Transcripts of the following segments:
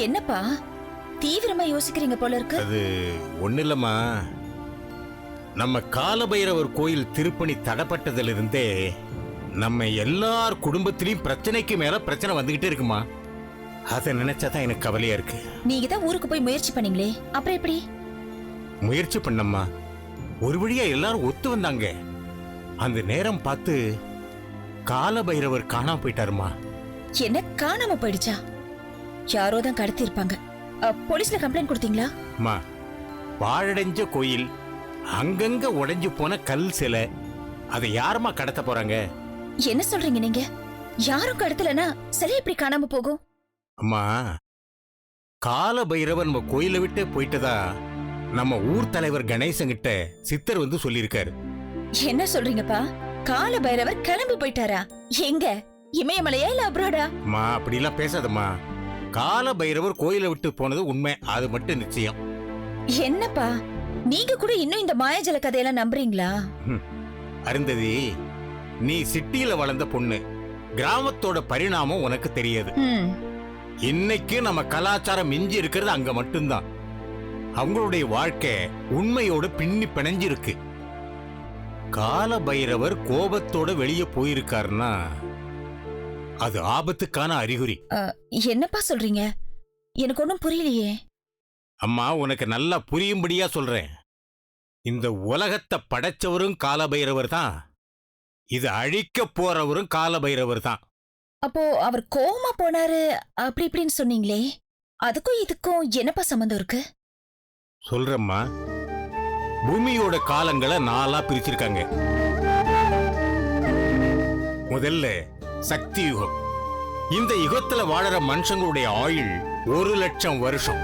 என்னப்பா தீவிரமா யோசிக்கிறீங்க போல இருக்கு. அது ஒண்ணு இல்லம்மா, நம்ம காலபைரவர் கோயில் திருப்பணி தடப்பட்டதிலிருந்தே நம்ம எல்லார் குடும்பத்திலையும் பிரச்சனைக்கு மேல பிரச்சனை வந்துகிட்டே இருக்குமா. அதை நினைச்சாதான் எனக்கு கவலையா இருக்கு. நீங்க தான் ஊருக்கு போய் முயற்சி பண்ணீங்களே, அப்புறம் எப்படி? முயற்சி பண்ணம்மா, ஒரு வழியா எல்லாரும் ஒத்து வந்தாங்க. அந்த நேரம் பார்த்து காலபைரவர் காணாம போயிட்டாருமா. என்ன காணாம போயிடுச்சா? யாரோ தான் கடத்தி இருப்பாங்க. போலீஸ்ல கம்ப்ளைண்ட் கொடுத்தீங்களா? அம்மா, பாழடைஞ்ச கோயில், அங்கங்க உடைஞ்சு போன கல் சிலை, அதை யாருமா கடத்த போறாங்க? என்ன சொல்றீங்க நீங்க? யாரும் கடத்தலனா சிலை எப்படி காணாம போகும்? அம்மா, காலபைரவர் நம்ம கோயிலை விட்டு போயிட்டதா நம்ம ஊர் தலைவர் கணேசன் கிட்ட சித்தர் வந்து சொல்லியிருக்காரு. என்ன சொல்றீங்கப்பா? கால பைரவர் கிளம்பி போயிட்டாரா? எங்க? இமயமலையா இல்ல அப்ராடா? அம்மா, அப்படிலாம் பேசாதம்மா. காலபைரவர் கோயிலை விட்டு போனது உண்மை, அது மட்டும் நிச்சயம். என்னப்பா நீங்க கூட இன்னும் இந்த மாயாஜல கதையெல்லாம் நம்புறீங்களா? அருந்ததி, நீ சிட்டியில வளர்ந்த பொண்ணு, கிராமத்தோட பரிணாமம் உனக்கு தெரியாது. இன்னைக்கு நம்ம கலாச்சாரம் மிஞ்சி இருக்கிறது அங்க மட்டும்தான். அவங்களுடைய வாழ்க்கை உண்மையோட பின்னி பிணைஞ்சிருக்கு. காலபைரவர் கோபத்தோட வெளியே போயிருக்காருன்னா அது ஆபத்துக்கான அறிகுறி. என்னப்பா சொல்றீங்க? எனக்கு ஒன்னும் புரியலையே. அம்மா, உனக்கு நல்லா புரியும்படியா சொல்றேன். இந்த உலகத்தை படைச்சவரும் காலபைரவர் தான், இது அழிக்க போறவரும் காலபைரவர் தான். அப்போ அவர் கோமா போனாரு அப்படி இப்படின்னு சொன்னீங்களே, அதுக்கும் இதுக்கும் என்னப்பா சம்பந்தம் இருக்கு? சொல்றம்மா, பூமியோட காலங்களை 4ஆ பிரிச்சிருக்காங்க. முதல்ல சக்தி யுகம். இந்த யுகத்துல வாழற மனுஷங்களுடைய ஆயுள் 1,00,000 வருஷம்.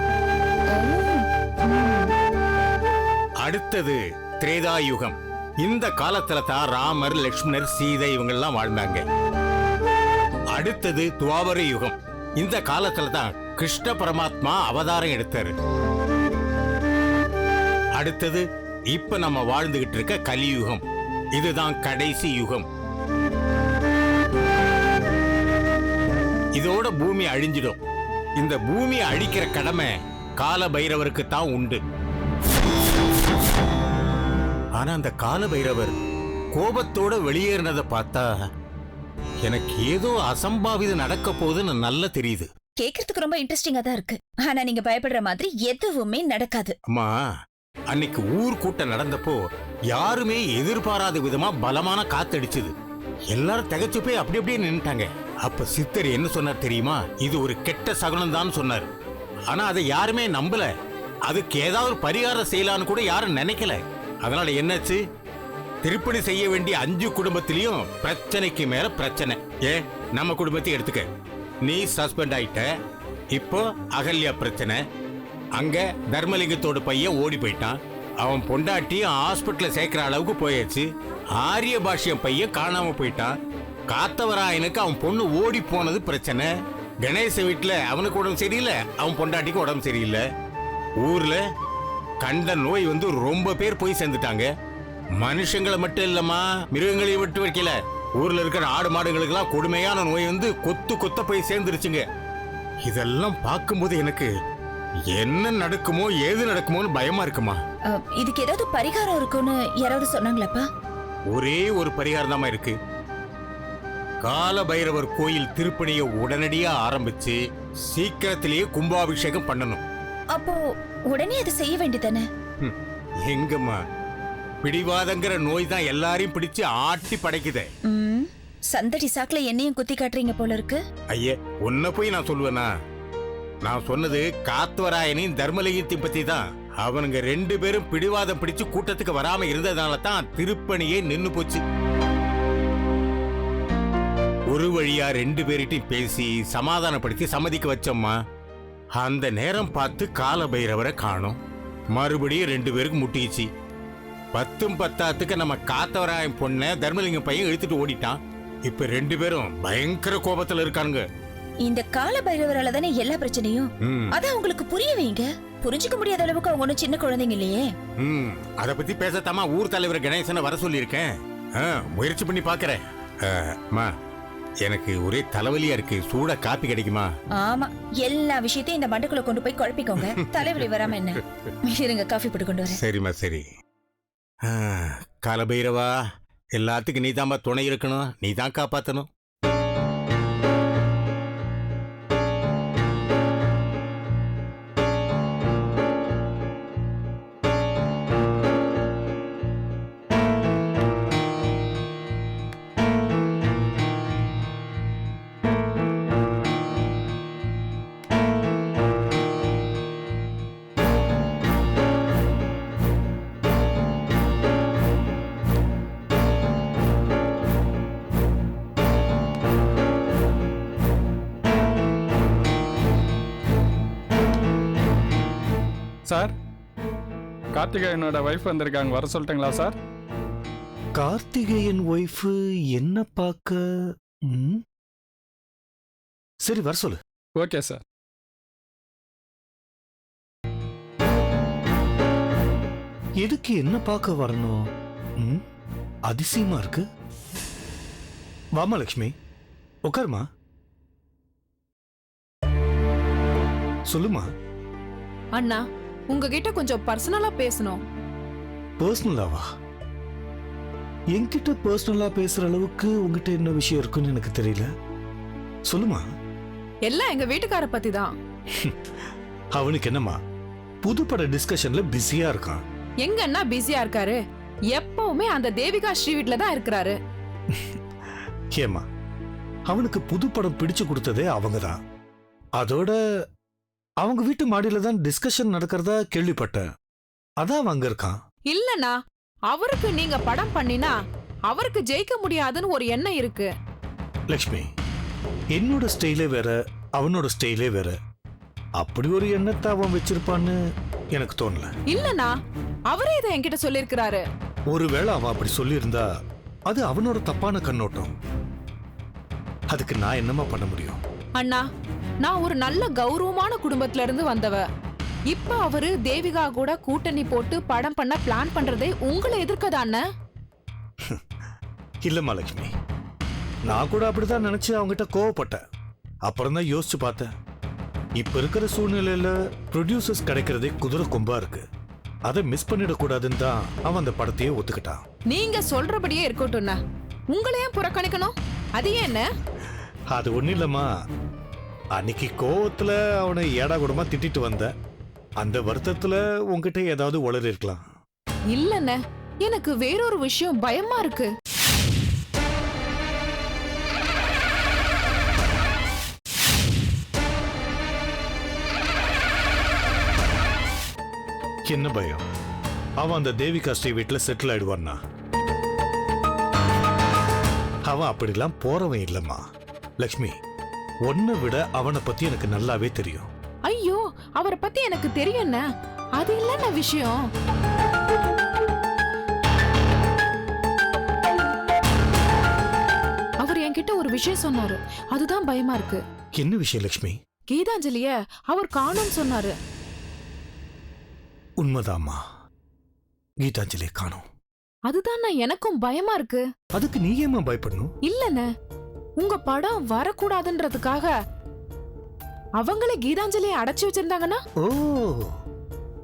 அடுத்தது திரேதா யுகம். இந்த காலத்துல தான் ராமர், லட்சுமணர், சீதை இவங்கெல்லாம் வாழ்ந்தாங்க. அடுத்தது துவாபர யுகம். இந்த காலத்துல தான் கிருஷ்ண பரமாத்மா அவதாரம் எடுத்தாரு. அடுத்தது இப்ப நம்ம வாழ்ந்துகிட்டு இருக்க கலியுகம். இதுதான் கடைசி யுகம். இதோட பூமி அழிஞ்சிடும். இந்த பூமியை அழிக்கிற கடமை காலபைரவருக்கு தான் உண்டு. ஆனா அந்த காலபைரவர் கோபத்தோட வெளியேறினதை பார்த்தா எனக்கு ஏதோ அசம்பாவிதம் நடக்க போகுதுன்னு நல்லா தெரியுது. கேக்குறதுக்கு ரொம்ப இன்ட்ரெஸ்டிங்கா தான் இருக்கு. ஆனா நீங்க பயப்படுற மாதிரி எதுவுமே நடக்காது. அம்மா, அன்னைக்கு ஊர் கூட்டம் நடந்தப்போ யாருமே எதிர்பாராத விதமா பலமான காத்தடிச்சது. எல்லாரும் திகைச்சு போய் அப்படி அப்படியே நின்னுட்டாங்க. அப்ப சித்தர் என்ன சொன்னார் தெரியுமா? இது ஒரு கெட்ட சகுனம் தான் சொன்னார். ஆனா அதை யாருமே நம்பல. அதுக்கு ஏதாவது பரிகாரம் செய்யலான்னு கூட யாரும் நினைக்கல. அதனால என்னாச்சு? திருப்பணி செய்ய வேண்டிய 5 குடும்பத்திலையும் பிரச்சனைக்கு மேல பிரச்சனை. நம்ம குடும்பத்தை எடுத்துக்க. நீ சஸ்பெண்ட் ஆயிட்ட. இப்போ அகல்யா பிரச்சனை. அங்க தர்மலிங்கத்தோட பையன் ஓடி போயிட்டான். அவன் பொண்டாட்டி ஹாஸ்பிட்டல சேர்க்கிற அளவுக்கு போயாச்சு. ஆரிய பாஷ்யம் பையன் காணாம போயிட்டான். காத்தவராயனுக்கு அவன் பொண்ணு ஓடி போனது பிரச்சனை. கணேச வீட்டுல அவனுக்கு உடம்பு சரியில்லை, அவன் பொண்டாட்டிக்கு உடம்பு சரியில்லை. ஊர்ல கண்ட நோய் வந்து ரொம்ப பேர் போய் சேர்ந்துட்டாங்க. மனுஷங்களை மட்டும் இல்லம்மா, மிருகங்களையும் விட்டு வைக்கல. ஊர்ல இருக்கிற ஆடு மாடுகளுக்கு எல்லாம் கொடுமையான நோய் வந்து கொத்து கொத்த போய் சேர்ந்துருச்சுங்க. இதெல்லாம் பார்க்கும்போது எனக்கு என்ன நடக்குமோ ஏது நடக்குமோன்னு பயமா இருக்குமா. இதுக்கு ஏதாவது பரிகாரம் இருக்குன்னு யாராவது சொன்னாங்களாப்பா? ஒரே ஒரு பரிகாரம் தான் இருக்கு. காலபைரவர் கோயில் திருப்பணியை உடனடியா ஆரம்பிச்சு சீக்கிரத்திலேயே கும்பாபிஷேகம் பண்ணணும். அப்போ உடனே அதை செய்ய வேண்டியதானே? எங்கம்மா, பிடிவாதங்கிற நோய் தான் எல்லாரையும் பிடிச்சு ஆட்டி படைக்குதே. சந்தடி சாக்குல என்னையும் குத்தி காட்டுறீங்க போல இருக்கு. ஐயே, உன்ன போய் நான் சொல்லுவேனா? நான் சொன்னது காத்வராயனையும் தர்மலிங்கத்தையும் பத்தி தான். அவனுங்க 2 பேரும் பிடிவாதம் பிடிச்சு கூட்டத்துக்கு வராம இருந்ததுனால தான் திருப்பணியே நின்னு போச்சு. ஒரு வழியா 2 பேர்கிட்டையும் பேசி சமாதானப்படுத்தி சம்மதிக்க வச்சோம்மா. அந்த நேரம் பார்த்து காலபைரவரை காணோம். மறுபடியும் 2 பேருக்கு முட்டிச்சு. 10ம் 10ஆத்துக்கு நம்ம காத்தவராயன் பொண்ண தர்மலிங்கம் பையன் இழுத்துட்டு ஓடிட்டான். இப்ப 2 பேரும் பயங்கர கோபத்துல இருக்கானுங்க. இந்த கால பைரவரால தானே எல்லா பிரச்சனையும். அத உங்களுக்கு புரிய வைங்க. புரிஞ்சுக்க முடியாத அளவுக்கு அவங்க ஒன்னும் சின்ன குழந்தைங்க இல்லையே. அத பத்தி பேசத்தாமா ஊர் தலைவர் கணேசனை வர சொல்லி இருக்கேன். முயற்சி பண்ணி பாக்குறேன். எனக்கு ஒரே தலைவலியா இருக்கு. சூடா காப்பி கிடைக்குமா? ஆமா, எல்லா விஷயத்தையும் இந்த மண்டுக்குள்ள கொண்டு போய் குழப்பிக்கோங்க. தலைவலி வராம என்ன? இருங்க, காஃபி போட்டு கொண்டு வரேன். சரிம்மா சரி. காலபைரவா, எல்லாத்துக்கும் நீ தான்பா துணை இருக்கணும், நீ தான் காப்பாத்தணும். சார், கார்த்திகேயனோட வைஃப் வந்திருக்காங்க, வர சொல்லட்டுங்களா சார்? கார்த்திகேயன் ஒய்ஃப் என்ன பார்க்க? சரி, வர சொல்லு. Okay sir. எதுக்கு என்ன பார்க்க வரணும்? அதிசயமா இருக்கு. வாமா லக்ஷ்மி, உட்காருமா. சொல்லுமா. அண்ணா, உங்ககிட்ட கொஞ்சம் பர்சனலா பேசணும். பர்சனலாவா? என்கிட்ட பர்சனலா பேசுற அளவுக்கு உங்ககிட்ட என்ன விஷயம் இருக்குன்னு எனக்கு தெரியல. சொல்லுமா. எல்லாம் எங்க வீட்டுக்கார பத்தி தான். அவனுக்கு என்னம்மா, புதுப்பட டிஸ்கஷன்ல பிஸியா இருக்கான். எங்க அண்ணா பிஸியா இருக்காரு? எப்பவுமே அந்த தேவிகா ஸ்ரீ வீட்ல தான் இருக்கிறாரு. ஏமா, அவனுக்கு புதுப்படம் பிடிச்சு கொடுத்ததே அவங்கதான். அதோட அவங்க வீட்டு மாடியில தான் டிஸ்கஷன் நடக்கிறதா கேள்விப்பட்டேன். அதான் அங்க இருக்கான். இல்லண்ணா, அவருக்கு நீங்க படம் பண்ணினா அவருக்கு ஜெயிக்க முடியாதுன்னு ஒரு எண்ணம் இருக்கு. லக்ஷ்மி, என்னோட ஸ்டைலே வேற, அவனோட ஸ்டைலே வேற. அப்படி ஒரு எண்ணத்தை அவன் வச்சிருப்பான்னு எனக்கு தோணல. இல்லண்ணா, அவரே இதை என்கிட்ட சொல்லிருக்கிறாரு. ஒருவேளை அவன் அப்படி சொல்லியிருந்தா அது அவனோட தப்பான கண்ணோட்டம். அதுக்கு நான் என்னமா பண்ண முடியும்? அண்ணா, நான் ஒரு நல்ல கௌரவமான குடும்பத்துல இருந்து வந்தவ. இப்ப அவரு தேவிகா கூட கூட்டணி போட்டு படம் பண்ண பிளான் பண்றதே உங்களை எதிர்க்கதானே? இல்லம்மா லக்ஷ்மி, நான் கூட அப்படிதான் நினைச்சு அவங்ககிட்ட கோவப்பட்டேன். அப்புறம் தான் யோசிச்சு பார்த்தேன். இப்ப இருக்கிற சூழ்நிலையில ப்ரொடியூசர்ஸ் கிடைக்கிறதே குதிரை கொம்பா இருக்கு. அதை மிஸ் பண்ணிடக்கூடாதுன்னு தான் அவன் அந்த படத்தையே ஒத்துக்கிட்டான். நீங்க சொல்றபடியே இருக்கட்டும்ண்ணா, உங்களையும் புறக்கணிக்கணும். அது என்ன? அது ஒண்ணு இல்லம்மா, அன்னைக்கு கோவத்துல அவனை ஏடா கூடமா திட்டிட்டு வந்த. அந்த வருத்தத்துல உங்ககிட்ட ஏதாவது உளறி இருக்கலாம். இல்லண்ணே, எனக்கு வேறொரு விஷயம் பயமா இருக்கு. என்ன பயம்? அவன் அந்த தேவிகா ஸ்ரீ வீட்டுல செட்டில் ஆயிடுவான்னா? அவன் அப்படிலாம் போறவன் இல்லம்மா லக்ஷ்மி. உன்னை விட அவனை பத்தி எனக்கு நல்லாவே தெரியும். ஐயோ, அவரை பத்தி எனக்கு தெரியும்ண்ண. அது இல்லண்ண விஷயம். அவர் என்கிட்ட ஒரு விஷயம் சொன்னாரு, அதுதான் பயமா இருக்கு. என்ன விஷயம் லக்ஷ்மி? கீதாஞ்சலிய அவர் காணோம்னு சொன்னாரு. உண்மைதாம்மா, கீதாஞ்சலியை காணோம். அதுதான் எனக்கும் பயமா இருக்கு. அதுக்கு நீ ஏமா பயப்படணும்? இல்லண்ண, உங்க படம் வரக்கூடாதுன்றதுக்காக அவங்களே கீதாஞ்சலியை அடைச்சு வச்சிருந்தாங்கன்னா? ஓ,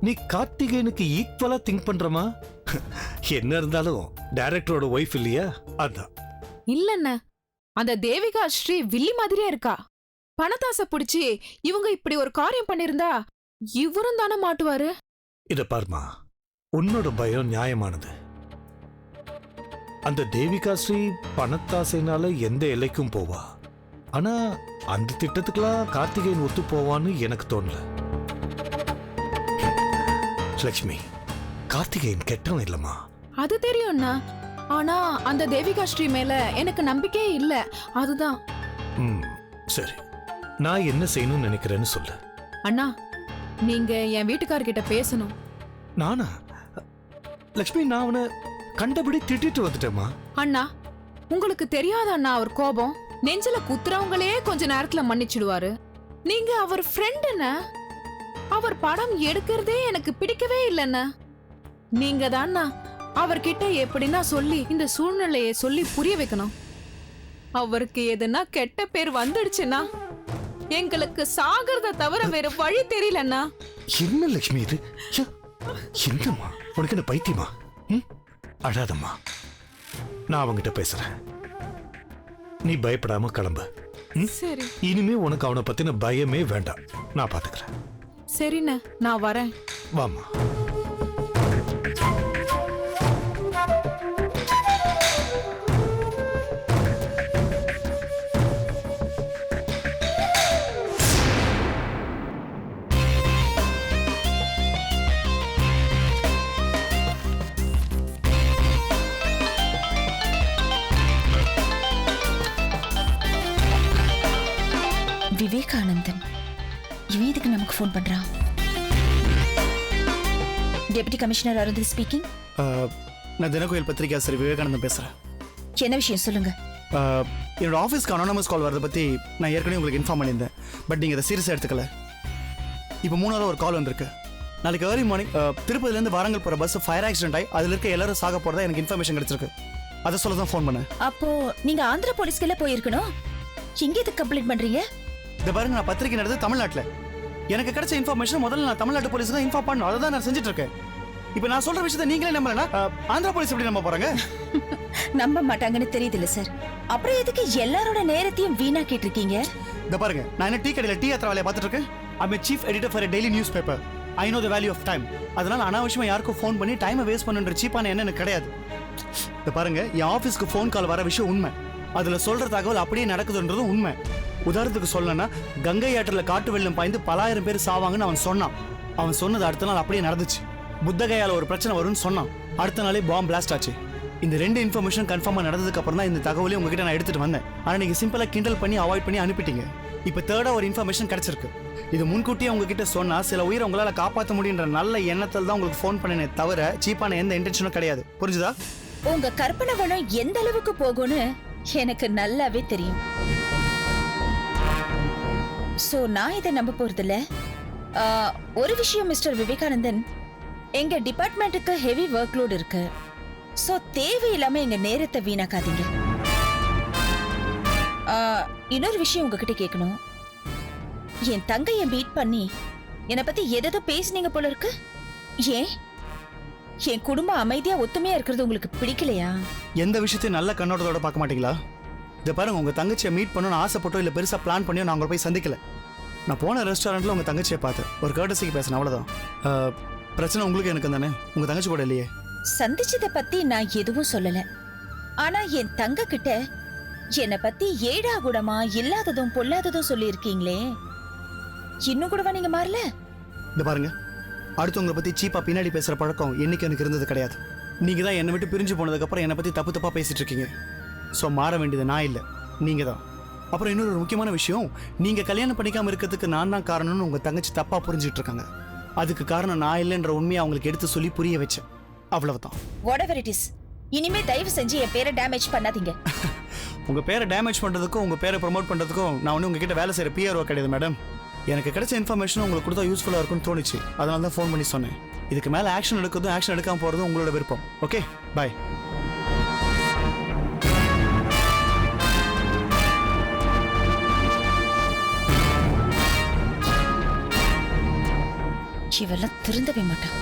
நீ கார்த்திகேயனுக்கு ஈக்குவலா திங்க் பண்றமா? என்ன இருந்தாலும் டைரக்டரோட ஒய்ஃப் இல்லையா? அதான். இல்லண்ண, அந்த தேவிகா ஸ்ரீ வில்லி மாதிரியே இருக்கா. பணத்தாசை பிடிச்சி இவங்க இப்படி ஒரு காரியம் பண்ணிருந்தா இவரும் தானே மாட்டுவாரு. இத பாருமா, உன்னோட பயம் நியாயமானது. அந்த தேவிகா ஸ்ரீ பணத்தாசைனால எந்த எல்லைக்கும் போவா. ஆனா அந்த திட்டத்துக்கெல்லாம் கார்த்திகேயன் ஒத்து போவான்னு எனக்கு தோணல. லக்ஷ்மி, கார்த்திகேயன் கெட்டவன் இல்லம்மா. அது தெரியும்ண்ணா, ஆனா அந்த தேவிகா ஸ்ரீ மேல எனக்கு நம்பிக்கையே இல்ல. அதுதான். சரி, நான் என்ன செய்யணும்னு நினைக்கிறேன்னு சொல்லு. அண்ணா, நீங்க என் வீட்டுக்காரர்கிட்ட பேசணும். நானா? லக்ஷ்மி, நான் அவனை கண்டபடி திட்டிட்டு வந்துட்டேமா. அண்ணா, உங்களுக்கு தெரியாத அண்ணா அவர் கோபம். நெஞ்சில குத்துறவங்களே கொஞ்ச நேரத்துல மன்னிச்சிடுவாரு. நீங்க அவர் ஃப்ரெண்டுண்ண. அவர் படம் எடுக்கிறதே எனக்கு பிடிக்கவே இல்லைண்ண. நீங்க தான்ண்ணா அவர்கிட்ட எப்படின்னா சொல்லி இந்த சூழ்நிலையை சொல்லி புரிய வைக்கணும். அவருக்கு எதுனா கெட்ட பேர் வந்துடுச்சுன்னா எங்களுக்கு சாகிறத தவிர வேற வழி தெரியலண்ணா. என்ன லட்சுமி இது? ச்சே, என்னம்மா உனக்கு என்ன பைத்தியமா? ம்? அழாதம்மா, நான் அவங்கிட்ட பேசுறேன். நீ பயப்படாம கிளம்பு. ம்? சரி இனிமே உனக்கு அவனை பத்தின பயமே வேண்டாம். நான் பாத்துக்கிறேன். சரிண்ணா, நான் வரேன். வாமா. விவேகானந்தன் இவன் எதுக்கு நமக்கு ஃபோன் பண்றான்? Deputy commissioner Arundhati speaking. நான் தினகோயில் பத்திரிகை சரி விவேகானந்தன் பேசுகிறேன். என்ன விஷயம் சொல்லுங்க. என்னோட ஆஃபீஸ்க்கு அனானமஸ் கால் வரதை பற்றி நான் ஏற்கனவே உங்களுக்கு இன்ஃபார்ம் பண்ணியிருந்தேன். பட் நீங்கள் அதை சீரியஸாக எடுத்துக்கல. இப்போ 3வது ஒரு கால் வந்திருக்கு. நாளைக்கு ஏர்லி மார்னிங் திருப்பதிலேருந்து வாரங்கல் போகிற பஸ் ஃபயர் ஆக்சிடென்ட் ஆகி அதில் இருக்க எல்லாரும் சாக போகிறதா எனக்கு இன்ஃபர்மேஷன் கிடைச்சிருக்கு. அதை சொல்ல தான் ஃபோன் பண்ணேன். அப்போ நீங்க ஆந்திரா போலீஸ்க்குள்ள போயிருக்கணும். இங்க எதுக்கு கம்ப்ளைண்ட் பண்றீங்க? இதை பாருங்க, நான் பத்திரிகை நடந்தது தமிழ்நாட்டில். எனக்கு கிடைச்ச இன்ஃபர்மேஷன் முதல்ல நான் தமிழ்நாட்டு போலீஸ் தான் இன்ஃபார்ம் பண்ணணும். அதை தான் நான் செஞ்சுட்டு இருக்கேன். இப்போ நான் சொல்ற விஷயத்தை நீங்களே நம்பலனா ஆந்திரா போலீஸ் எப்படி நம்ப போறாங்க? நம்ப மாட்டாங்கன்னு தெரியுதுல்ல சார். அப்புறம் எதுக்கு எல்லாரோட நேரத்தையும் வீணாக்கிட்டு இருக்கீங்க? இதை பாருங்க, நான் என்ன டீ கடையில் டீ ஏற்ற வேலையை பார்த்துட்டு இருக்கேன். I am chief editor for daily news paper. I know the value of time. அதனால அனாவசியமா யாருக்கும் ஃபோன் பண்ணி டைமை வேஸ்ட் பண்ணுன்ற சீப்பான என்ன எனக்கு கிடையாது. இதை பாருங்க, என் ஆஃபீஸ்க்கு ஃபோன் கால் வர விஷயம் உண்மை. அதில் சொல்ற தகவல் அப்படியே நடக்குதுன்றதும் உண்மை. உதாரணத்துக்கு சொல்லணும்னா, கங்கை ஆற்றில் காட்டு வெள்ளம் பாய்ந்து பலாயிரம் பேர் சாவாங்கன்னு அவன் சொன்னான். அவன் சொன்னது அடுத்த நாள் அப்படியே நடந்துச்சு. புத்தகையால ஒரு பிரச்சனை வரும்னு சொன்னான். அடுத்த நாளே பாம்பு பிளாஸ்ட் ஆச்சு. இந்த 2 இன்ஃபர்மேஷன் கன்ஃபார்மா நடந்ததுக்கு அப்புறம் தான் இந்த தகவலையும் உங்ககிட்ட நான் எடுத்துட்டு வந்தேன். ஆனா நீங்க சிம்பிளா கிண்டல் பண்ணி அவாய்ட் பண்ணி அனுப்பிட்டீங்க. இப்போ 3rd ஒரு இன்ஃபர்மேஷன் கிடைச்சிருக்கு. இது முன்கூட்டியே உங்ககிட்ட சொன்னா சில உயிரை உங்களால காப்பாற்ற முடியுன்ற நல்ல எண்ணத்தில் தான் உங்களுக்கு ஃபோன் பண்ணினே தவிர சீப்பான எந்த இன்டென்ஷனும் கிடையாது. புரிஞ்சுதா? உங்க கற்பனை வளம் எந்த அளவுக்கு போகும்னு எனக்கு நல்லாவே தெரியும். சோ நான் இதை நம்ப போறதில்ல. ஒரு விஷயம் மிஸ்டர் விவேகானந்தன், எங்க டிபார்ட்மெண்ட்டுக்கு ஹெவி ஒர்க் லோட் இருக்கு. சோ தேவையில்லாம எங்க நேரத்தை வீணாக்காதீங்க. இன்னொரு விஷயம் உங்ககிட்ட கேட்கணும். என் தங்கைய மீட் பண்ணி என்னை பத்தி எதோ பேசுனீங்க போல இருக்கு. ஏன் என் குடும்பம் அமைதியா ஒத்துமையா இருக்கிறது உங்களுக்கு பிடிக்கலையா? எந்த விஷயத்தையும் நல்ல கண்ணோட்டத்தோட பார்க்க மாட்டீங்களா? இதை பாருங்க, உங்க தங்கச்சியை மீட் பண்ணணும்னு ஆசைப்பட்டோ இல்லை பெருசா பிளான் பண்ணியோ நான் உங்களை போய் சந்திக்கல. நான் போன ரெஸ்டாரண்ட்ல உங்க தங்கச்சியை பார்த்தேன். ஒரு கர்டசிக்கு பேசினேன், அவ்வளவுதான். பிரச்சனை உங்களுக்கு எனக்கு தானே, உங்க தங்கச்சி கூட இல்லையே. சந்திச்சதை பத்தி நான் எதுவும் சொல்லல. ஆனா என் தங்க கிட்ட என்னை பத்தி ஏடா கூடமா இல்லாததும் பொல்லாததும் சொல்லி இருக்கீங்களே, இன்னும் கூடவா நீங்க மாறல? இந்த பாருங்க, அடுத்தவங்களை பத்தி சீப்பா பின்னாடி பேசுற பழக்கம் என்னைக்கு எனக்கு இருந்தது கிடையாது. நீங்க தான் என்னை விட்டு பிரிஞ்சு போனதுக்கு அப்புறம் என்னை பத்தி தப்பு தப்பா பேசிட்டு இருக்கீங்க. ஸோ மாற வேண்டியது நான் இல்லை, நீங்க தான். அப்புறம் இன்னொரு முக்கியமான விஷயம், நீங்க கல்யாணம் பண்ணிக்காம இருக்கிறதுக்கு நான் தான் காரணம்னு உங்க தங்கச்சி தப்பா புரிஞ்சுட்டு இருக்காங்க. அதுக்கு காரணம் நான் இல்லைன்ற உண்மையை அவங்களுக்கு எடுத்து சொல்லி புரிய வச்சேன். அவ்வளவுதான். whatever it is, இனிமே தயவு செஞ்சு என் பேரை டேமேஜ் பண்ணாதீங்க. உங்க பேரை டேமேஜ் பண்றதுக்கும் உங்க பேரை ப்ரமோட் பண்றதுக்கும் நான் ஒன்றும் உங்ககிட்ட வேலை செய்யற பிஆர்ஓ கிடையாது மேடம். எனக்கு கிடைச்ச இன்ஃபர்மேஷன் உங்களுக்கு கொடுத்தா யூஸ்ஃபுல்லா இருக்கும்னு தோணுச்சு. அதனால தான் ஃபோன் பண்ணி சொன்னேன். இதுக்கு மேல ஆக்ஷன் எடுக்கிறதும் ஆக்ஷன் எடுக்காம போறதும் உங்களோட விருப்பம். ஓகே, பாய். இவெல்லாம் திருந்தவே மாட்டான்.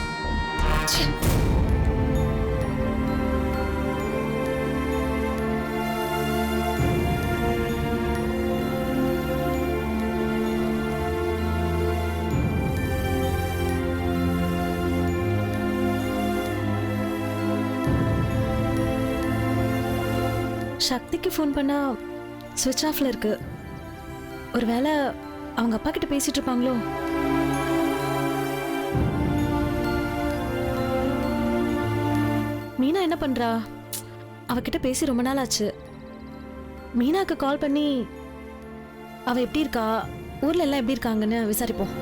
சக்திக்கு ஃபோன் பண்ணா ஸ்விட்ச் ஆஃப்ல இருக்கு. ஒருவேளை அவங்க அப்பா கிட்ட பேசிட்டு இருப்பாங்களோ? மீனா என்ன பண்றா? அவகிட்ட பேசி ரொம்ப நாள் ஆச்சு. மீனாக்கு கால் பண்ணி அவ எப்படி இருக்கா, ஊர்ல எல்லாம் எப்படி இருக்காங்கன்னு விசாரிப்போம்.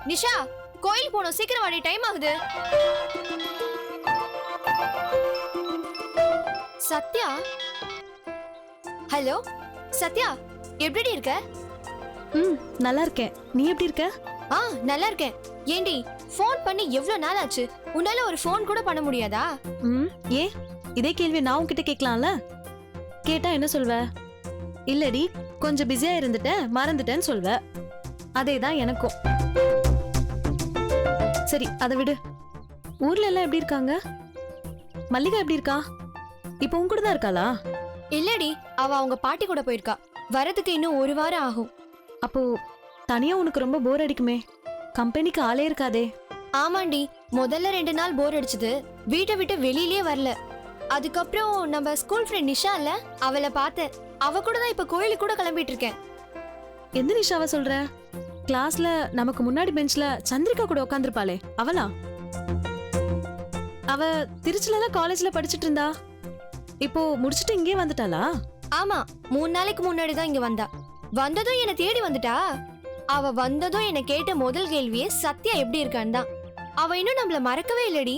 நிஷா, கோயில் போனோம், சீக்கிரம் வாடி, டைம் ஆகுது. சத்யா, ஹலோ சத்யா, எப்படி இருக்க? நல்லா இருக்கேன். நீ எப்படி இருக்க? ஆ நல்லா இருக்கேன். ஏண்டி ஃபோன் பண்ணி எவ்வளவு நாள் ஆச்சு? உன்னால ஒரு ஃபோன் கூட பண்ண முடியாதா? ம் ஏன் இதே கேள்வி நான் உன்கிட்ட கேட்கலாம்ல? கேட்டா என்ன சொல்வ? இல்லடி கொஞ்சம் பிஸியா இருந்துட்டேன் மறந்துட்டேன்னு சொல்வ. அதேதான் எனக்கும். சரி அதை விடு. ஊர்ல எல்லாம் எப்படி இருக்காங்க? மல்லிகா எப்படி இருக்கா? இப்போ உன் கூட தான் இருக்காளா? இல்லடி, அவ அவங்க பாட்டி கூட போயிருக்கா. வரதுக்கு இன்னும் ஒரு வாரம் ஆகும். அப்போ தனியா உனக்கு ரொம்ப போர் அடிக்குமே. கம்பெனிக்கு ஆளே இருக்காதே. ஆமாண்டி, முதல்ல 2 நாள் போர் அடிச்சது. வீட்டை விட்டு வெளியிலே வரல. அதுக்கப்புறம் நம்ம ஸ்கூல் ஃப்ரெண்ட் நிஷா இல்ல, அவளை பார்த்தேன். அவ கூட தான் இப்ப கோயிலுக்கு கூட கிளம்பிட்டு இருக்கேன். எந்த நிஷாவை சொல்ற? கிளாஸ்ல நமக்கு முன்னாடி பெஞ்ச்ல சந்திரிகா கூட உட்காந்துருப்பாளே அவளா? அவ திருச்சில தான் காலேஜ்ல படிச்சிட்டு இருந்தா. இப்போ முடிச்சிட்டு இங்கே வந்துட்டாளா? ஆமா, 3 நாளைக்கு முன்னாடி தான் இங்க வந்தா. வந்ததும் என்னை தேடி வந்துட்டா. அவ வந்ததும் என்ன கேட்ட முதல் கேள்வியே சத்யா எப்படி இருக்கான்னு தான். அவ இன்னும் நம்மள மறக்கவே இல்லடி.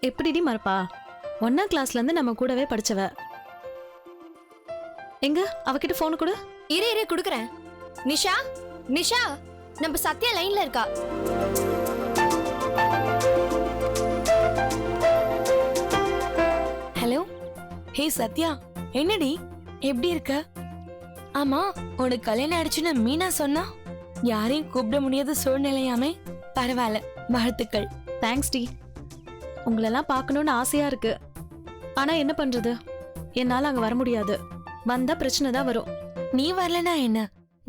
எப்படிடி மறப்பா? 1ஆம் கிளாஸ்ல இருந்து நம்ம கூடவே படிச்சவ. எங்க அவகிட்ட போன் கொடு. இரு குடுக்குறேன். நிஷா, நிஷா, நம்ம சத்யா லைன்ல இருக்கா. ஹலோ. ஹே சத்யா, என்னடி எப்படி இருக்க? ஆமா, உனக்கு கல்யாணம் ஆயிடுச்சுன்னு மீனா சொன்னா. யாரையும் கூப்பிட முடியாத சூழ்நிலையாமே. பரவாயில்ல, வாழ்த்துக்கள். தேங்க்ஸ் டி. உங்களெல்லாம் பார்க்கணும்னு ஆசையா இருக்கு. ஆனா என்ன பண்றது, என்னால அங்க வர முடியாது. வந்தா பிரச்சனை தான் வரும். நீ வரலனா என்ன?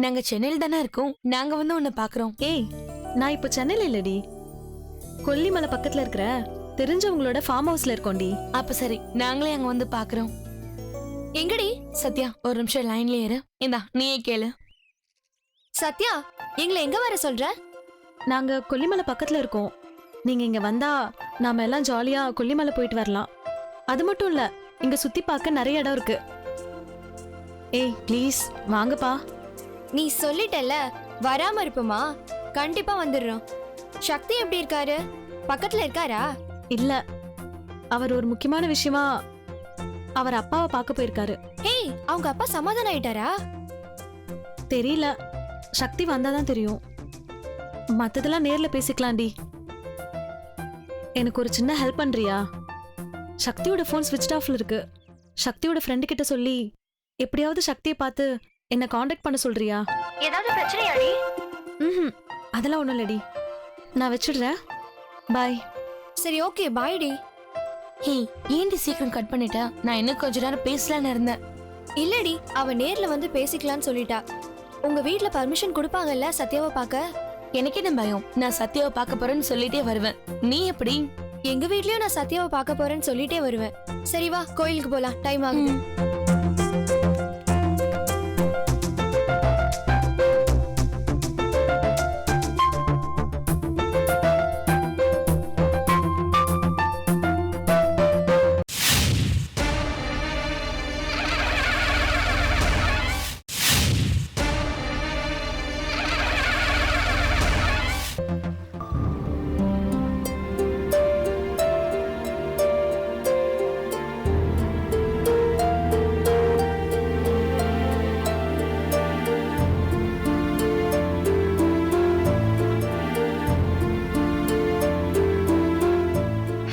நாங்க சென்னையில் தானே இருக்கோம். நாங்க வந்து உன்னை பாக்குறோம். ஏய், நான் இப்ப சென்னையில இல்லடி, கொல்லிமலை பக்கத்துல இருக்கிற தெரிஞ்சவங்களோட ஃபார்ம் ஹவுஸ்ல இருக்கோண்டி. அப்ப சரி, நாங்களே அங்க வந்து பாக்குறோம். எங்கடி? சத்யா, ஒரு நிமிஷம் லைன்ல ஏறு. இந்தா நீயே கேளு. சத்யா, எங்களை எங்க வர சொல்ற? நாங்க கொல்லிமலை பக்கத்துல இருக்கோம். நீங்க இங்க வந்தா நாம எல்லாம் ஜாலியா கொல்லிமலை போயிட்டு வரலாம். அது மட்டும் இல்ல, இங்க சுத்தி பார்க்க நிறைய இடம் இருக்கு. ஏய் ப்ளீஸ் வாங்கப்பா. நீ சொல்லிட்டல, வராம இருப்போமா? கண்டிப்பா வந்துடுறோம். சக்தி எப்படி இருக்காரு? பக்கத்துல இருக்காரா? இல்ல, அவர் ஒரு முக்கியமான விஷயமா அவர் அப்பாவை பார்க்க போயிருக்காரு. ஏய், அவங்க அப்பா சமாதானம் ஆயிட்டாரா? தெரியல, சக்தி வந்தாதான் தெரியும். மத்ததெல்லாம் நேர்ல பேசிக்கலாம்டி. எனக்கு ஒரு சின்ன ஹெல்ப் பண்றியா? சக்தியோட ஃபோன் ஸ்விட்ச் ஆஃப்ல இருக்கு. சக்தியோட ஃப்ரெண்டு கிட்ட சொல்லி எப்படியாவது சக்தியை பார்த்து என்ன காண்டாக்ட் பண்ண சொல்றியா? ஏதாவது பிரச்சனையாடி? ம், அதெல்லாம் ஒண்ணும் இல்லடி. நான் வச்சிடுறேன். பாய். சரி, ஓகே, பாய்டி. ஹே, ஏன்டி சீக்கிரம் கட் பண்ணிட்ட? நான் இன்னும் கொஞ்ச நேரம் பேசலான்னு இருந்தேன். இல்லடி, அவ நேர்ல வந்து பேசிக்கலாம்னு சொல்லிட்டா. உங்க வீட்ல பர்மிஷன் கொடுப்பாங்கல்ல சத்யாவை பார்க்க? எனக்கு என்ன பயம்? நான் சத்யாவை பார்க்க போறேன்னு சொல்லிட்டே வருவேன். நீ எப்படி? எங்க வீட்லயும் நான் சத்யாவை பார்க்க போறேன்னு சொல்லிட்டே வருவேன். சரி வா, கோயிலுக்கு போலாம், டைம் ஆகுது.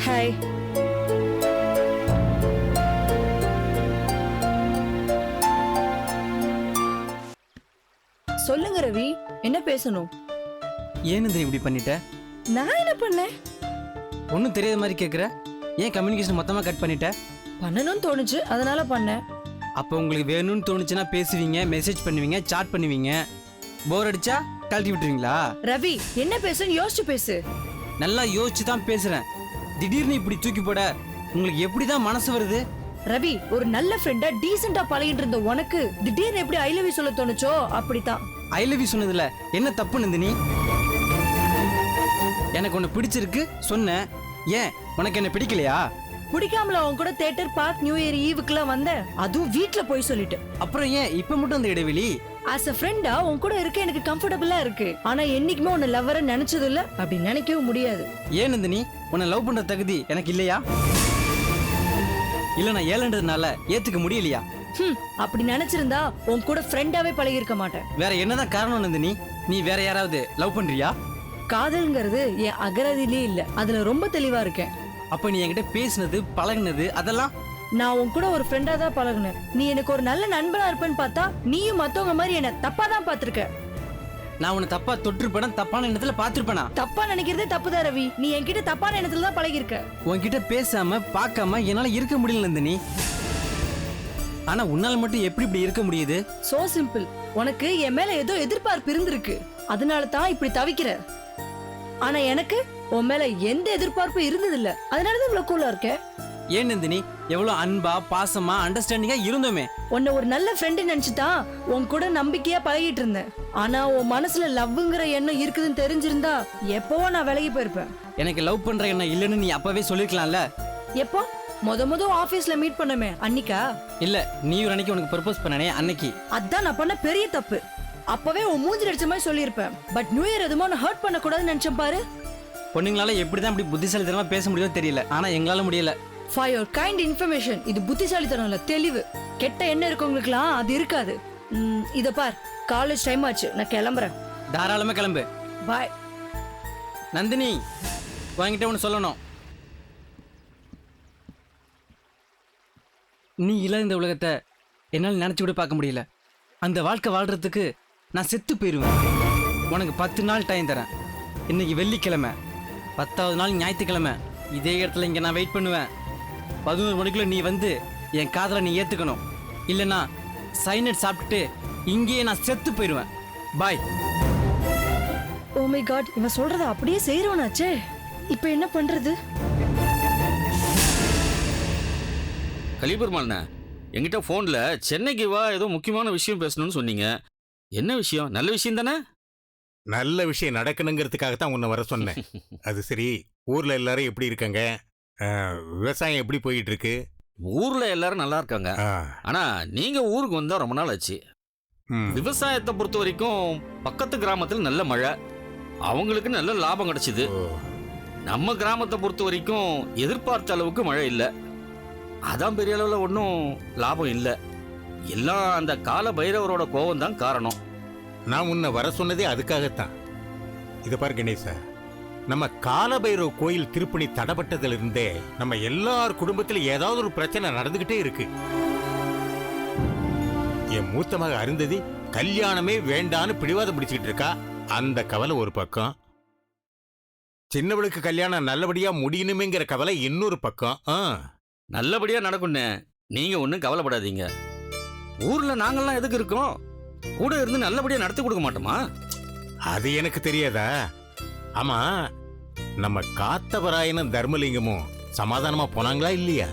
ஹாய். சொல்லுங்க ரவி, என்ன பேசணும்? ஏன் இந்த இப்படி பண்ணிட்ட? நான் என்ன பண்ணேன்? ஒன்றும் தெரியாத மாதிரி கேட்குற. ஏன் கம்யூனிகேஷன் மொத்தமாக கட் பண்ணிட்ட? பண்ணணும்னு தோணுச்சு, அதனால பண்ணேன். அப்போ உங்களுக்கு வேணும்னு தோணுச்சுன்னா பேசுவீங்க, மெசேஜ் பண்ணுவீங்க, சாட் பண்ணுவீங்க. போர் அடிச்சா கழட்டி விட்டுருவீங்களா? ரவி, என்ன பேசுன்னு யோசிச்சு பேசு. நல்லா யோசிச்சு தான் பேசுகிறேன். திடீர்னு இப்படி தூக்கி போட உங்களுக்கு எப்படி தான் மனசு வருது? ரவி, ஒரு நல்ல ஃப்ரெண்டா டீசெண்டா பழகிட்டு இருந்த உனக்கு திடீர்னு எப்படி ஐ லவ் யூ சொல்ல தோணுச்சோ அப்படித்தான். ஐ லவ் யூ சொன்னதுல என்ன தப்பு நந்தினி? எனக்கு ஒன்று பிடிச்சிருக்கு சொன்ன. ஏன் உனக்கு என்ன பிடிக்கலையா? பிடிக்காமல உன் கூட தியேட்டர் பார்க் நியூ இயர் ஈவுக்குலாம் வந்தேன், அதுவும் வீட்ல போய் சொல்லிட்டு. அப்புறம் ஏன் இப்ப மட்டும் அந்த இடைவெளி? ஆஸ் அ ஃப்ரெண்டா உன் கூட இருக்க எனக்கு கம்ஃபர்டபுளா இருக்கு. ஆனா என்னைக்குமே உன்னை லவ்வரை நினைச்சது இல்ல, அப்படி நினைக்கவும் முடியாது. ஏன் நந்தினி, உன்னை லவ் பண்ற தகுதி எனக்கு இல்லையா? இல்ல நான் ஏழன்றதுனால ஏத்துக்க முடியலையா? அப்படி நினைச்சிருந்தா உன் கூட ஃப்ரெண்டாவே பழகி இருக்க மாட்டேன். வேற என்னதான் காரணம் நந்தினி? நீ வேற யாராவது லவ் பண்றியா? காதல்ங்கிறது என் அகராதியிலே இல்ல, அதுல ரொம்ப தெளிவா இருக்கேன். அப்ப நீ என்கிட்ட பேசினது பழகுனது அதெல்லாம் நான் உன் கூட ஒரு ஃப்ரெண்டா தான் பழகுனேன். நீ எனக்கு ஒரு நல்ல நண்பனா இருப்பேன்னு பார்த்தா நீயும் மத்தவங்க மாதிரி என்ன தப்பா தான் பாத்திருக்க. நான் உன்னை தப்பா தொட்டிருப்பேனா, தப்பான எண்ணத்துல பாத்திருப்பேனா? தப்பா நினைக்கிறதே தப்புதான் ரவி. நீ என்கிட்ட தப்பான எண்ணத்துல தான் பழகிருக்க. உன்கிட்ட பேசாம பார்க்காம என்னால இருக்க முடியல நந்தினி. ஆனா உன்னால மட்டும் எப்படி இப்படி இருக்க முடியுது? So simple. உனக்கு என் மேல ஏதோ எதிர்பார்ப்பு இருந்திருக்கு, அதனால தான் இப்படி தவிக்கிற. ஆனா எனக்கு உன் மேல எந்த எதிர்பார்ப்பும் இருந்தது இல்ல, அதனாலதான் இவ்வளவு கூலா இருக்க. ஏன் நந்தினி, எவ்வளவு அன்பா பாசமா அண்டர்ஸ்டாண்டிங்கா இருந்தோமே. உன்னை ஒரு நல்ல ஃப்ரெண்டு நினைச்சுதான் உன் கூட நம்பிக்கையா பழகிட்டு இருந்தேன். ஆனா உன் மனசுல லவ்ங்கிற எண்ணம் இருக்குதுன்னு தெரிஞ்சிருந்தா எப்பவோ நான் விலகி போயிருப்பேன். எனக்கு லவ் பண்ற எண்ணம் இல்லைன்னு நீ அப்பவே சொல்லிருக்கலாம்ல. எப்போ? முத ஆபீஸ்ல மீட் பண்ணமே அன்னிக்கா? இல்ல, நீ ஒரு அன்னைக்கு உனக்கு ப்ரப்போஸ் பண்ணனே அன்னைக்கு. அதான் நான் பண்ண பெரிய தப்பு. அப்பவே உன் மூஞ்சில அடிச்ச மாதிரி சொல்லியிருப்பேன். பட் நியூ இயர் எதுமோ ஹர்ட் பண்ண கூடாதுன்னு நினைச்சேன் பாரு. பொண்ணுங்களால எப்படிதான் இப்படி புத்திசாலித்தனமா பேச முடியுமோ தெரியல, ஆனா எங்களால முடியல. ஃபார் யுவர் கைண்ட் இன்ஃபர்மேஷன், இது புத்திசாலித்தனம் இல்ல, தெளிவு. கெட்ட எண்ணம் இருக்கவங்களுக்குலாம் அது இருக்காது. இத பார், காலேஜ் டைம் ஆச்சு, நான் கிளம்புறேன். தாராளமா கிளம்பு. பாய். நந்தினி, வாங்கிட்ட ஒன்று சொல்லணும். நீ இல்லாத இந்த உலகத்தை என்னால் நினைச்சு கூட பார்க்க முடியல. அந்த வாழ்க்கை வாழ்றதுக்கு நான் செத்து போயிருவேன். உனக்கு 10 நாள் டைம் தரேன். இன்னைக்கு வெள்ளிக்கிழமை, 10வது நாள் ஞாயிற்றுக்கிழமை. இதே இடத்துல இங்கே நான் வெயிட் பண்ணுவேன். 11 மணிக்குள்ள நீ வந்து என் காதலை நீ ஏற்றுக்கணும். இல்லைன்னா சைனட் சாப்பிட்டுட்டு இங்கேயே நான் செத்து போயிடுவேன். பாய். ஓ மை காட், இவன் சொல்றத அப்படியே செய்யறவனாச்சே. இப்போ என்ன பண்றது? கலிபெருமாள்ண்ணே, என்கிட்ட ஃபோனில் சென்னைக்கு வா, ஏதோ முக்கியமான விஷயம் பேசணும்னு சொன்னீங்க. என்ன விஷயம்? நல்ல விஷயம் தானே? நல்ல விஷயம் நடக்கணுங்கிறதுக்காகத்தான் உன்னை வர சொன்னேன். அது சரி, ஊர்ல எல்லாரும் எப்படி இருக்காங்க? விவசாயம் எப்படி போயிட்டு இருக்கு? ஊர்ல எல்லாரும் நல்லா இருக்காங்க. ஆனா நீங்க ஊருக்கு வந்தா ரொம்ப நாள் ஆச்சு. விவசாயத்தை பொறுத்த வரைக்கும் பக்கத்து கிராமத்தில் நல்ல மழை, அவங்களுக்கு நல்ல லாபம் கிடைச்சிது. நம்ம கிராமத்தை பொறுத்த வரைக்கும் எதிர்பார்த்த அளவுக்கு மழை இல்லை. அதான் பெரிய அளவில் ஒன்றும் லாபம் இல்லை. எல்லாம் அந்த கால பைரவரோட கோபம் தான் காரணம். நான் உன்னை வர சொன்னதே அதுக்காகத்தான். இது பாரு கணேசா, நம்ம காலபைரவ கோயில் திருப்பணி தடப்பட்டதிலிருந்தே நம்ம எல்லார் குடும்பத்திலும் ஏதாவது ஒரு பிரச்சனை நடந்துகிட்டே இருக்கு. என் மூத்த மக அருந்ததி கல்யாணமே வேண்டான்னு பிடிவாதம் பிடிச்சிட்டு இருக்கா. அந்த கவலை ஒரு பக்கம். சின்னவளுக்கு கல்யாணம் நல்லபடியா முடியணுமேங்கிற கவலை இன்னொரு பக்கம். நல்லபடியா நடக்கும்னு நீங்க ஒன்றும் கவலைப்படாதீங்க. ஊர்ல நாங்கெல்லாம் எதுக்கு இருக்கோம்? கூட இருந்து நல்லபடியா நடத்தி கொடுக்க மாட்டோமா? அது எனக்கு தெரியாதா? ஆமா, நம்ம காத்தவராயனும் தர்மலிங்கமும் சமாதானமா போனாங்களா இல்லையா?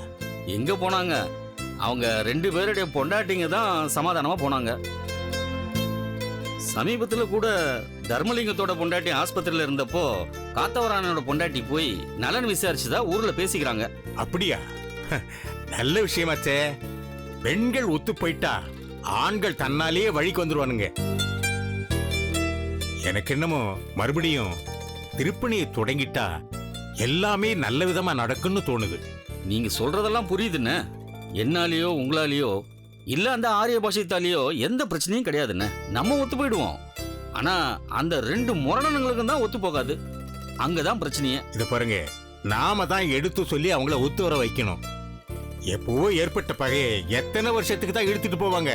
எங்க போனாங்க? அவங்க 2 பேருடைய பொண்டாட்டிங்க தான் சமாதானமா போனாங்க. சமீபத்தில் கூட தர்மலிங்கத்தோட பொண்டாட்டி ஆஸ்பத்திரியில இருந்தப்போ காத்தவராயனோட பொண்டாட்டி போய் நலன் விசாரிச்சுதா ஊர்ல பேசிக்கிறாங்க. அப்படியா? நல்ல விஷயமாச்சே. பெண்கள் ஒத்து போயிட்டா ஆண்கள் தன்னாலேயே வழிக்கு வந்துருவானுங்க. எனக்கு என்னமோ மறுபடியும் திருப்பணியை தொடங்கிட்டா எல்லாமே நல்ல விதமா நடக்கும்னு தோணுது. நீங்க சொல்றதெல்லாம் புரியுதுன்னு. என்னாலேயோ உங்களாலேயோ இல்ல அந்த ஆரிய பாஷைத்தாலேயோ எந்த பிரச்சனையும் கிடையாதுன்னு நம்ம ஒத்து போயிடுவோம். ஆனா அந்த 2 முரணங்களுக்கும் தான் ஒத்து போகாது. அங்கதான் பிரச்சனையே. இத பாருங்க, நாம தான் எடுத்து சொல்லி அவங்கள ஒத்து வர வைக்கணும். எப்போ ஏற்பட்ட பகையை எத்தனை வருஷத்துக்கு தான் எடுத்துட்டு போவாங்க?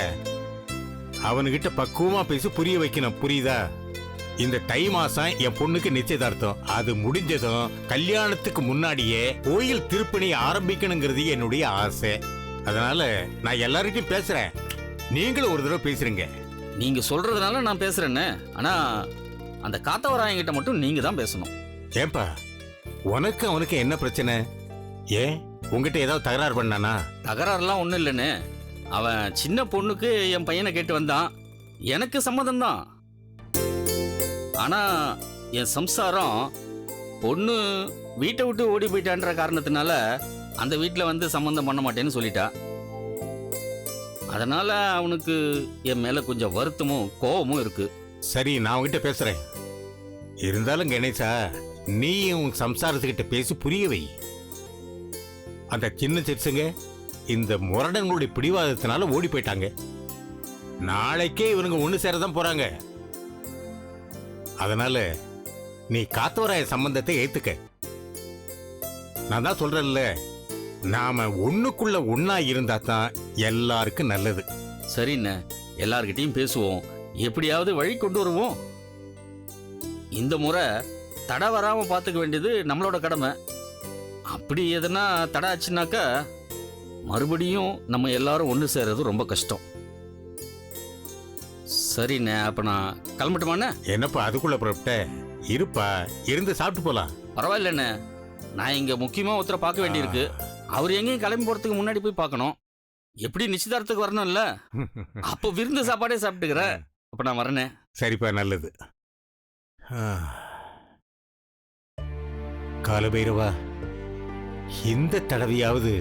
அவனுகிட்ட பக்குவமா பேசி புரிய வைக்கணும். புரியுதா? இந்த தை மாசம் என் பொண்ணுக்கு நிச்சயதார்த்தம். அது முடிஞ்சதும் கல்யாணத்துக்கு முன்னாடியே கோயில் திருப்பணி ஆரம்பிக்கணுங்கிறது என்னுடைய ஆசை. அதனால நான் எல்லார்கிட்டையும் பேசுறேன். நீங்களும் ஒரு தடவை பேசுறீங்க. நீங்க சொல்றதுனால நான் பேசுறேன்னு. ஆனா அந்த காத்தவராயங்கிட்ட மட்டும் நீங்க தான் பேசணும். ஏன்பா, உனக்கு அவனுக்கு என்ன பிரச்சனை? ஏன் உங்ககிட்ட ஏதாவது தகராறு பண்ணானா? தகராறுலாம் ஒன்றும் இல்லைன்னு. அவன் சின்ன பொண்ணுக்கு என் பையனை கேட்டு வந்தான். எனக்கு சம்மதம் தான். ஆனா என் சம்சாரம் பொண்ணு வீட்டை விட்டு ஓடி போயிட்டான்ற காரணத்தினால அந்த வீட்டில் வந்து சம்மந்தம் பண்ண மாட்டேன்னு சொல்லிட்டா. அதனால அவனுக்கு என் மேல கொஞ்சம் வருத்தமும் கோபமும் இருக்கு. சரி, நான் அவங்ககிட்ட பேசுறேன். இருந்தாலும் கணேசா, நீ உன் சம்சாரத்துக்கிட்ட பேசி புரிய வை. அந்த சின்ன சிறுசுங்க இந்த முரடங்களுடைய பிடிவாதத்தினால ஓடி போயிட்டாங்க. நாளைக்கே இவனுங்க ஒண்ணு சேரதான் போறாங்க. அதனால நீ காத்தவராய சம்பந்தத்தை ஏத்துக்க. நான் தான் சொல்றேன்ல, நாம ஒண்ணுக்குள்ள ஒண்ணா இருந்தா தான் எல்லாருக்கும் நல்லது. சரிண்ணே, எல்லார்கிட்டயும் பேசுவோம், எப்படியாவது வழி கொண்டு வருவோம். இந்த முறை தடை வராம பார்த்துக்க வேண்டியது நம்மளோட கடமை. அப்படி எதனா தடை ஆச்சுனாக்கா மறுபடியும் நம்ம எல்லாரும் ஒன்று சேர்றது ரொம்ப கஷ்டம். சரிண்ணே, அப்ப நான் கிளம்பட்டுமாண்ணே? என்னப்பா அதுக்குள்ள புறப்பட்ட? இருப்பா, இருந்து சாப்பிட்டு போலாம். பரவாயில்லண்ணே, நான் இங்க முக்கியமா ஒருத்தரை பார்க்க வேண்டியிருக்கு. அவர் எங்கேயும் கிளம்பி போறதுக்கு முன்னாடி போய் பார்க்கணும். எப்படி நிச்சயதார்த்தத்துக்கு வரணும்ல, அப்போ விருந்து சாப்பாடே சாப்பிட்டுக்கிறேன். அப்ப நான் வரேனே. சரிப்பா, நல்லது. காலபைரவா, இந்த தடவையாவது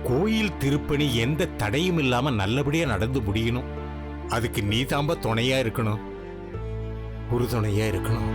கோயில் திருப்பணி எந்த தடையும் இல்லாம நல்லபடியா நடந்து முடியணும். அதுக்கு நீ தாம்ப துணையா இருக்கணும், உறுதுணையா இருக்கணும்.